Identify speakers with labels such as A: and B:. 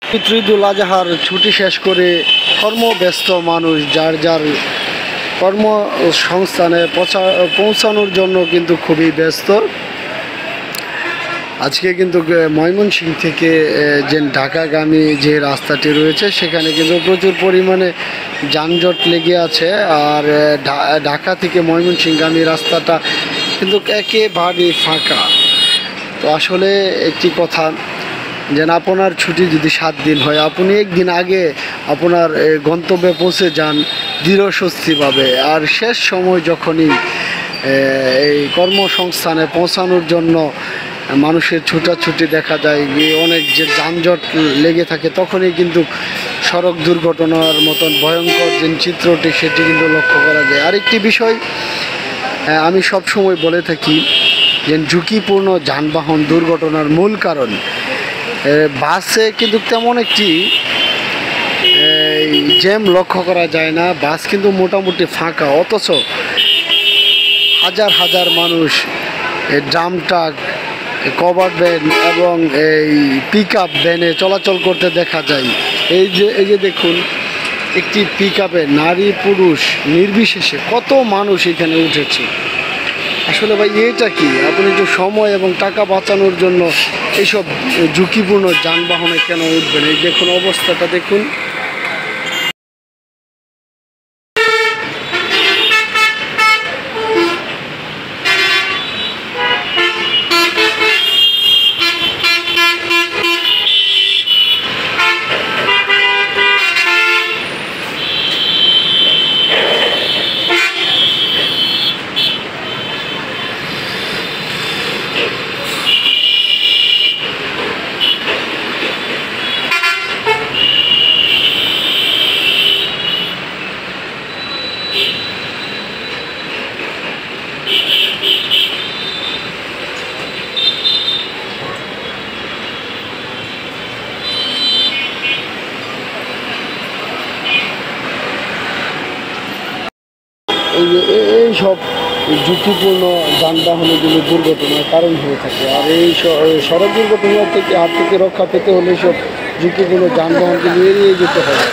A: পবিত্র ঈদুল আজহার ছুটি শেষ করে কর্মব্যস্ত মানুষ যার যার কর্মসংস্থানে পৌঁছানোর জন্য কিন্তু খুবই ব্যস্ত। আজকে কিন্তু ময়মনসিংহ থেকে যে ঢাকাগামী যে রাস্তাটি রয়েছে সেখানে কিন্তু প্রচুর পরিমাণে যানজট লেগে আছে। আর ঢাকা থেকে ময়মনসিংহগামী রাস্তাটা কিন্তু একেবারে ফাঁকা। তো আসলে একটি কথা, যেন আপনার ছুটি যদি 7 দিন হয়, আপনি একদিন আগে আপনার গন্তব্যে পৌঁছে যান, দৃঢ় স্বস্তি পাবে। আর শেষ সময় যখনই এই কর্মসংস্থানে পৌঁছানোর জন্য মানুষের ছুটাছুটি দেখা যায়, অনেক যে যানজট লেগে থাকে, তখনই কিন্তু সড়ক দুর্ঘটনার মতন ভয়ঙ্কর যে চিত্রটি সেটি কিন্তু লক্ষ্য করা যায়। আরেকটি বিষয় আমি সব সময় বলে থাকি যে ঝুঁকিপূর্ণ যানবাহন দুর্ঘটনার মূল কারণ বাসে কিন্তু তেমন একটি জ্যাম লক্ষ্য করা যায় না। বাস কিন্তু মোটামুটি ফাঁকা, অথচ হাজার হাজার মানুষ ড্রাম ট্রাক, কভার ভ্যান এবং এই পিক আপ ভ্যানে চলাচল করতে দেখা যায়। এই যে দেখুন, একটি পিক আপে নারী পুরুষ নির্বিশেষে কত মানুষ এখানে উঠেছে। আসলে ভাই এটা কি, আপনি একটু সময় এবং টাকা বাঁচানোর জন্য এইসব ঝুঁকিপূর্ণ যানবাহনে কেন উঠবেন? এই দেখুন অবস্থাটা দেখুন। এইসব ঝুঁকিপূর্ণ যানবাহনগুলো দুর্ঘটনার কারণ হয়ে থাকে। আর এই সড়ক দুর্ঘটনার হাত থেকে রক্ষা পেতে হলে সব ঝুঁকিপূর্ণ যানবাহনগুলো এড়িয়ে যেতে হবে।